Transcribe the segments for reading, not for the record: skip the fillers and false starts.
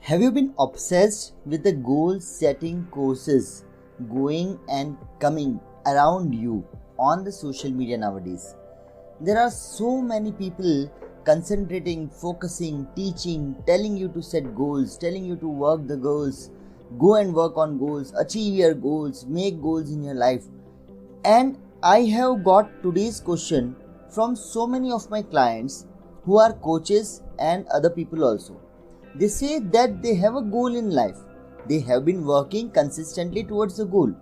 Have you been obsessed with the goal setting courses going and coming around you on the social media nowadays? There are so many people concentrating, focusing, teaching, telling you to set goals, telling you to work the goals, go and work on goals, achieve your goals, make goals in your life. And I have got today's question from so many of my clients who are coaches and other people also. They say that they have a goal in life. They have been working consistently towards the goal,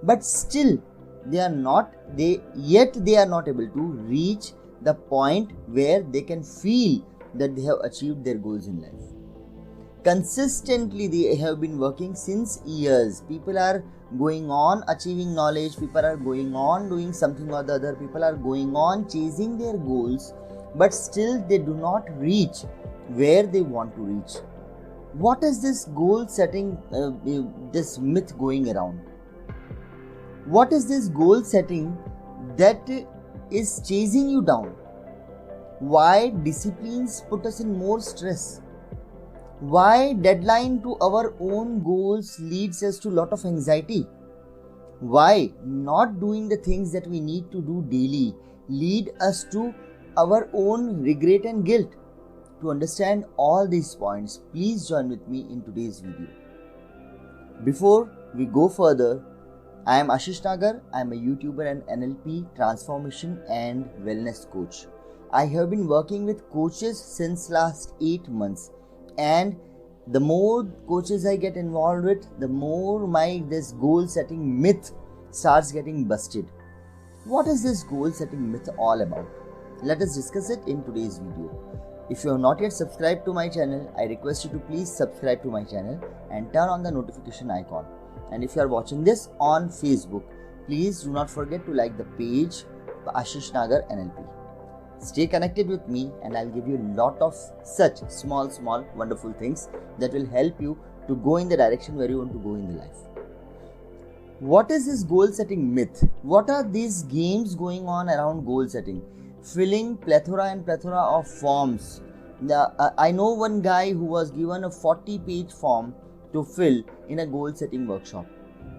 but still they are not able to reach the point where they can feel that they have achieved their goals in life. Consistently they have been working since years. People are going on achieving knowledge, people are going on doing something or the other, people are going on chasing their goals, but still they do not reach where they want to reach. What is this goal setting, this myth going around? What is this goal setting that is chasing you down? Why disciplines put us in more stress? Why deadline to our own goals leads us to a lot of anxiety? Why not doing the things that we need to do daily lead us to our own regret and guilt? To understand all these points, please join with me in today's video. Before we go further, I am Ashish Nagar. I am a YouTuber and NLP transformation and wellness coach. I have been working with coaches since last 8 months, and the more coaches I get involved with, the more this goal setting myth starts getting busted. What is this goal setting myth all about? Let us discuss it in today's video. If you have not yet subscribed to my channel, I request you to please subscribe to my channel and turn on the notification icon. And if you are watching this on Facebook, please do not forget to like the page Ashish Nagar NLP. Stay connected with me and I'll give you a lot of such small wonderful things that will help you to go in the direction where you want to go in the life. What is this goal setting myth? What are these games going on around goal setting? Filling plethora of forms. I know one guy who was given a 40-page form to fill in a goal setting workshop,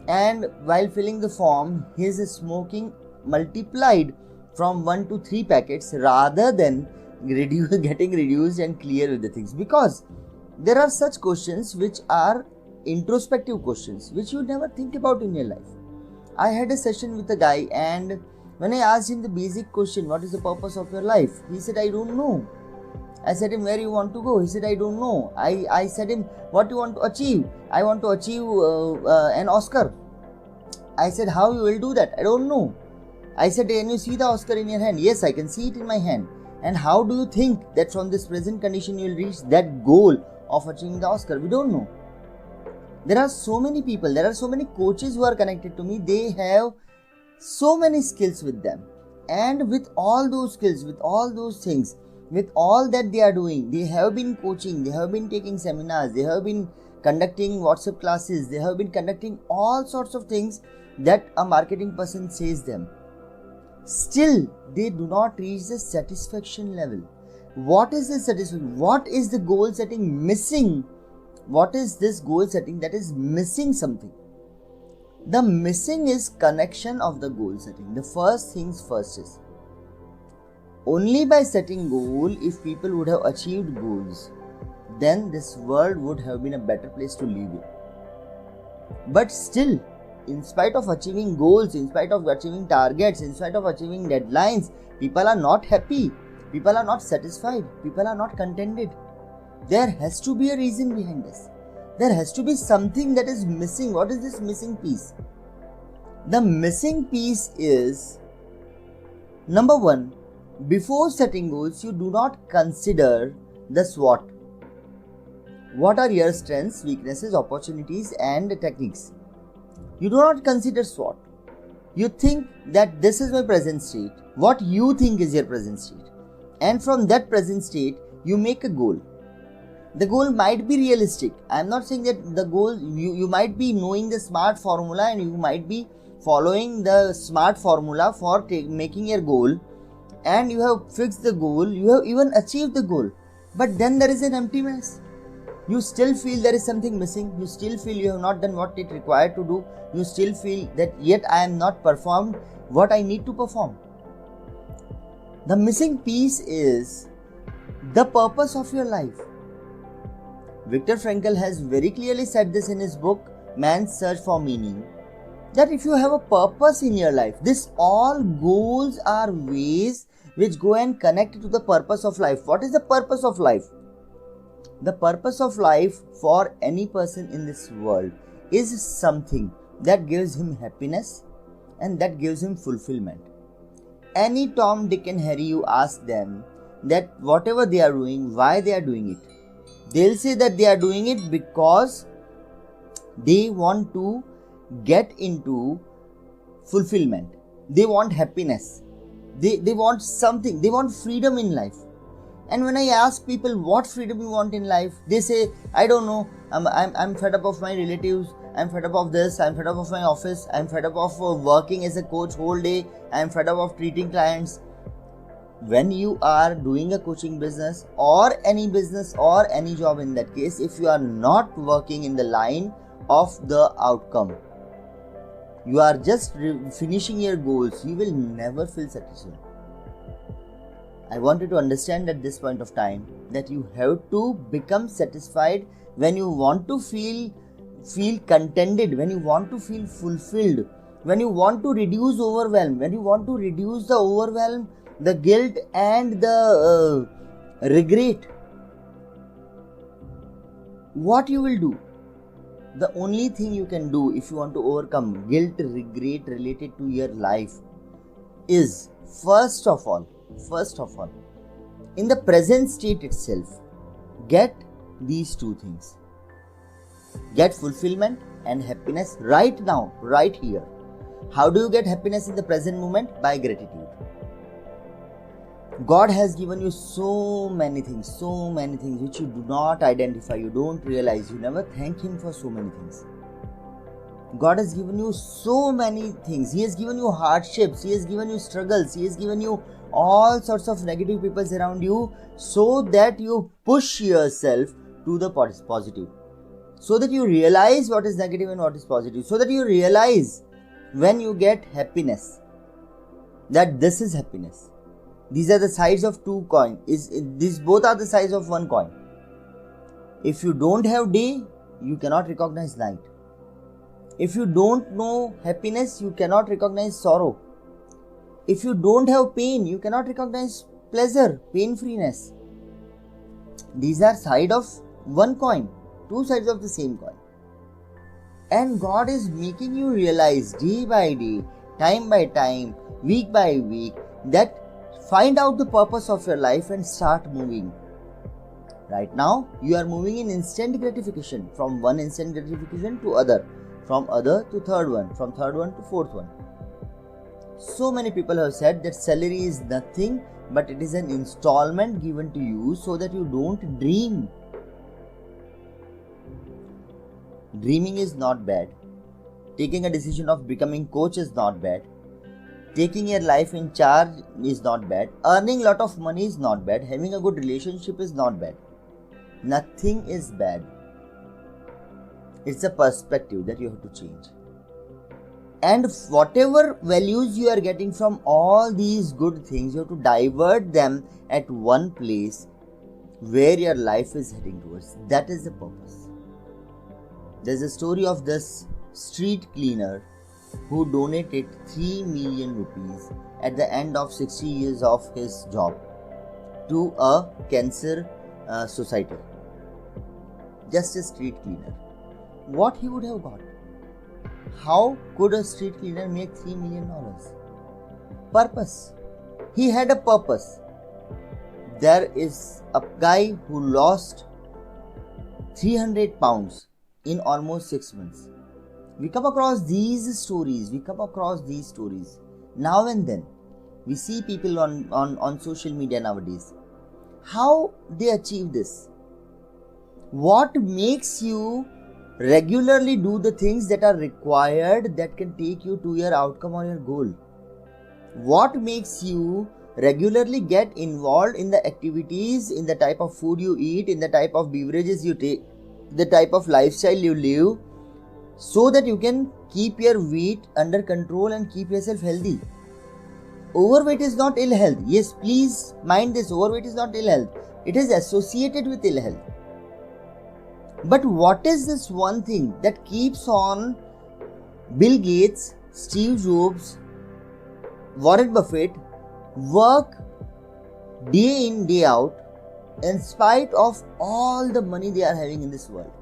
and while filling the form, his smoking multiplied from 1 to 3 packets rather than getting reduced and clear with the things, because there are such questions which are introspective questions which you never think about in your life. I had a session with a guy, and when I asked him the basic question, what is the purpose of your life? He said, I don't know. I said him, where you want to go? He said, I don't know. I said him, what you want to achieve? I want to achieve an Oscar. I said, how you will do that? I don't know. I said, can you see the Oscar in your hand? Yes, I can see it in my hand. And how do you think that from this present condition you will reach that goal of achieving the Oscar? We don't know. There are so many people, there are so many coaches who are connected to me. They have so many skills with them, and with all those skills, with all those things, with all that they are doing, they have been coaching, they have been taking seminars, they have been conducting WhatsApp classes, they have been conducting all sorts of things that a marketing person says them. Still they do not reach the satisfaction level. What is the satisfaction? What is the goal setting missing? What is this goal setting that is missing something? The missing is connection of the goal setting. The first things first is, only by setting goal, if people would have achieved goals, then this world would have been a better place to live in. But still, in spite of achieving goals, in spite of achieving targets, in spite of achieving deadlines, people are not happy, people are not satisfied, people are not contented. There has to be a reason behind this. There has to be something that is missing. What is this missing piece? The missing piece is, number one, before setting goals, you do not consider the SWOT. What are your strengths, weaknesses, opportunities and techniques? You do not consider SWOT. You think that this is my present state. What you think is your present state. And from that present state, you make a goal. The goal might be realistic. I am not saying that the goal, you might be knowing the SMART formula and you might be following the SMART formula for making your goal, and you have fixed the goal, you have even achieved the goal, but then there is an emptiness. you still feel there is something missing, you still feel you have not done what it required to do, you still feel that yet I am not performed what I need to perform. The missing piece is the purpose of your life. Viktor Frankl has very clearly said this in his book Man's Search for Meaning, that if you have a purpose in your life, this all goals are ways which go and connect to the purpose of life. What is the purpose of life? The purpose of life for any person in this world is something that gives him happiness and that gives him fulfillment. Any Tom, Dick and Harry, you ask them that whatever they are doing, why they are doing it, they'll say that they are doing it because they want to get into fulfillment. They want happiness. They want something. They want freedom in life. And when I ask people what freedom you want in life, they say, I don't know. I'm fed up of my relatives. I'm fed up of this. I'm fed up of my office. I'm fed up of working as a coach whole day. I'm fed up of treating clients. When you are doing a coaching business or any job in that case, if you are not working in the line of the outcome, you are just finishing your goals, you will never feel satisfied. I want you to understand at this point of time that you have to become satisfied when you want to feel contented, when you want to feel fulfilled, when you want to reduce overwhelm, when you want to reduce the overwhelm, the guilt and the regret. What you will do? The only thing you can do if you want to overcome guilt, regret related to your life is first of all, in the present state itself, get these two things. Get fulfillment and happiness right now, right here. How do you get happiness in the present moment? By gratitude. God has given you so many things which you do not identify, you don't realize, you never thank Him for so many things. God has given you so many things. He has given you hardships, He has given you struggles, He has given you all sorts of negative people around you so that you push yourself to the positive. So that you realize what is negative and what is positive. So that you realize when you get happiness, that this is happiness. These are the sides of two coins. These both are the sides of one coin. If you don't have day, you cannot recognize night. If you don't know happiness, you cannot recognize sorrow. If you don't have pain, you cannot recognize pleasure, pain-freeness. These are sides of one coin, two sides of the same coin. And God is making you realize day by day, time by time, week by week, that find out the purpose of your life and start moving. Right now, you are moving in instant gratification, from one instant gratification to other, from other to third one, from third one to fourth one. So many people have said that salary is nothing, but it is an installment given to you so that you don't dream. Dreaming is not bad. Taking a decision of becoming coach is not bad. Taking your life in charge is not bad. Earning a lot of money is not bad. Having a good relationship is not bad. Nothing is bad. It's a perspective that you have to change. And whatever values you are getting from all these good things, you have to divert them at one place where your life is heading towards. That is the purpose. There's a story of this street cleaner who donated 3 million rupees at the end of 60 years of his job to a cancer society. Just a street cleaner. What he would have got? How could a street cleaner make $3 million? Purpose. He had a purpose. There is a guy who lost 300 pounds in almost 6 months. We come across these stories. Now and then. We see people on social media nowadays. How they achieve this? What makes you regularly do the things that are required that can take you to your outcome or your goal? What makes you regularly get involved in the activities, in the type of food you eat, in the type of beverages you take, the type of lifestyle you live so that you can keep your weight under control and keep yourself healthy. Overweight is not ill health. Yes, please mind this. Overweight is not ill health. It is associated with ill health. But what is this one thing that keeps on Bill Gates, Steve Jobs, Warren Buffett work day in, day out in spite of all the money they are having in this world?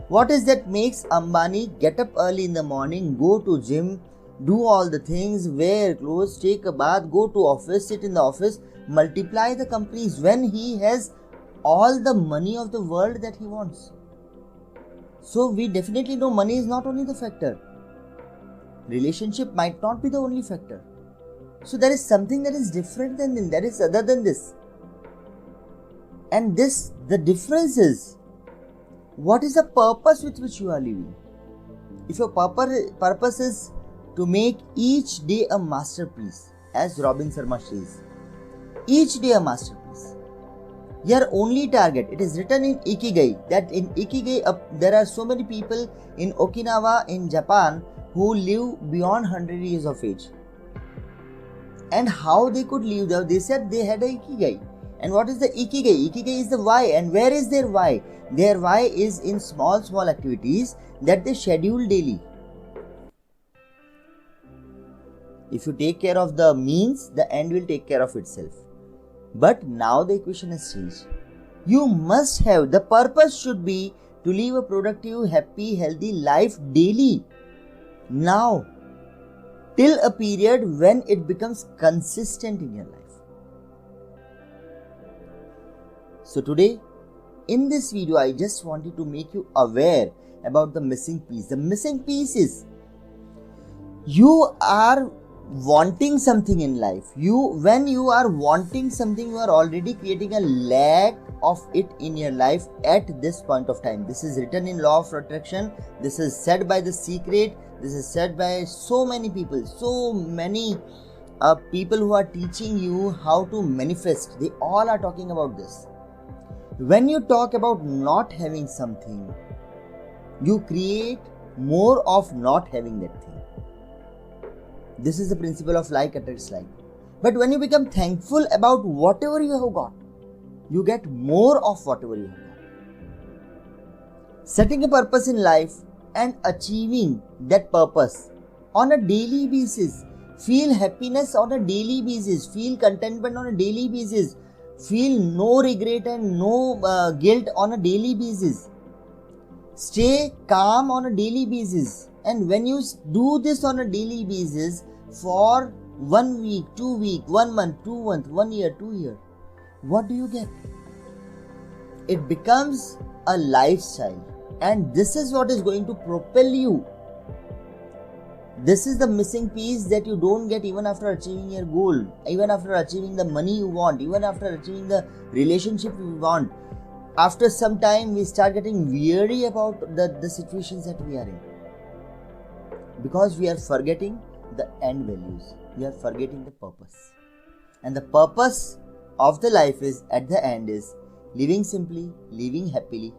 What is that makes Ambani get up early in the morning, go to gym, do all the things, wear clothes, take a bath, go to office, sit in the office, multiply the companies when he has all the money of the world that he wants? So we definitely know money is not only the factor. Relationship might not be the only factor. So there is something that is different than this, that is other than this. And this, the difference is, what is the purpose with which you are living? If your purpose is to make each day a masterpiece, as Robin Sharma says, each day a masterpiece, your only target, it is written in Ikigai, that in Ikigai there are so many people in Okinawa in Japan who live beyond 100 years of age. And how they could live there? They said they had a Ikigai. And what is the Ikigai? Ikigai is the why. And where is their why? Their why is in small activities that they schedule daily. If you take care of the means, the end will take care of itself. But now the equation has changed. You must have, the purpose should be to live a productive, happy, healthy life daily. Now, till a period when it becomes consistent in your life. So today, in this video, I just wanted to make you aware about the missing piece. The missing piece is, you are wanting something in life. When you are wanting something, you are already creating a lack of it in your life at this point of time. This is written in Law of Attraction. This is said by The Secret. This is said by so many people. So many people who are teaching you how to manifest. They all are talking about this. When you talk about not having something, you create more of not having that thing. This is the principle of like attracts like. But when you become thankful about whatever you have got, you get more of whatever you have got. Setting a purpose in life and achieving that purpose on a daily basis. Feel happiness on a daily basis. Feel contentment on a daily basis. Feel no regret and no guilt on a daily basis. Stay calm on a daily basis. And when you do this on a daily basis for 1 week, 2 weeks, 1 month, 2 months, 1 year, 2 years, what do you get? It becomes a lifestyle. And this is what is going to propel you. This is the missing piece that you don't get even after achieving your goal, even after achieving the money you want, even after achieving the relationship you want. After some time, we start getting weary about the situations that we are in. Because we are forgetting the end values. We are forgetting the purpose. And the purpose of the life is, at the end, is living simply, living happily,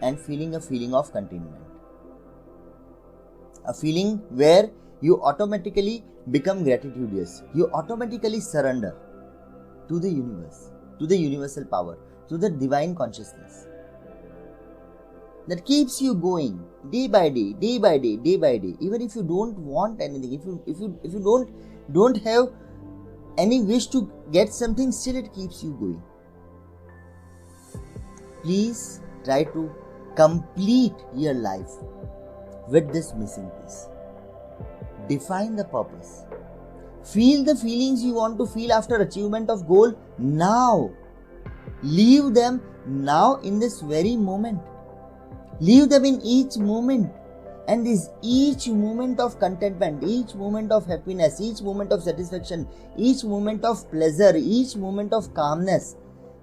and feeling a feeling of contentment. A feeling where you automatically become gratitudious. You automatically surrender to the universe, to the universal power, to the divine consciousness that keeps you going day by day, day by day, day by day. Even if you don't want anything, if you don't have any wish to get something, still it keeps you going. Please try to complete your life with this missing piece. Define the purpose. Feel the feelings you want to feel after achievement of goal now. Leave them now in this very moment. Leave them in each moment. And this each moment of contentment, each moment of happiness, each moment of satisfaction, each moment of pleasure, each moment of calmness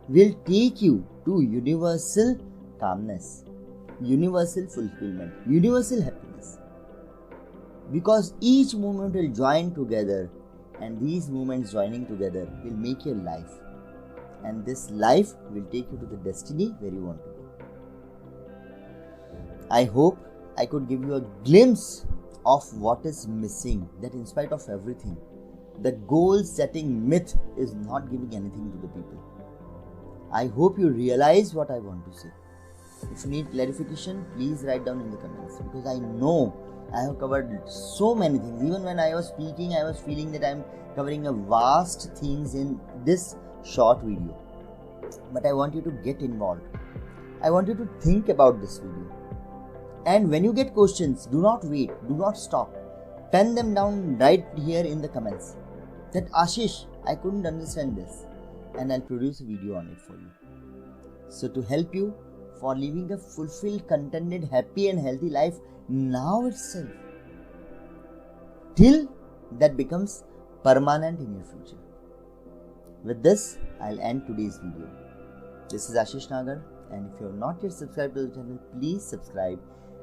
will take you to universal calmness, universal fulfillment, universal happiness. Because each moment will join together, and these moments joining together will make your life. And this life will take you to the destiny where you want to go. I hope I could give you a glimpse of what is missing, that in spite of everything, the goal setting myth is not giving anything to the people. I hope you realize what I want to say. If you need clarification, please write down in the comments, because I know I have covered so many things. Even when I was speaking, I was feeling that I am covering a vast things in this short video. But I want you to get involved. I want you to think about this video. And when you get questions, do not wait, do not stop. Pen them down right here in the comments. That Ashish, I couldn't understand this, and I'll produce a video on it for you. So to help you for living a fulfilled, contented, happy and healthy life now itself, till that becomes permanent in your future. With this, I'll end today's video. This is Ashish Nagar, and if you have not yet subscribed to the channel, please subscribe.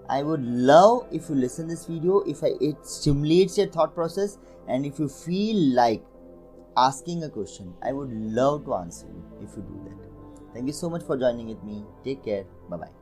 I would love if you listen this video, if it stimulates your thought process, and if you feel like asking a question, I would love to answer you if you do that. Thank you so much for joining with me. Take care. Bye-bye.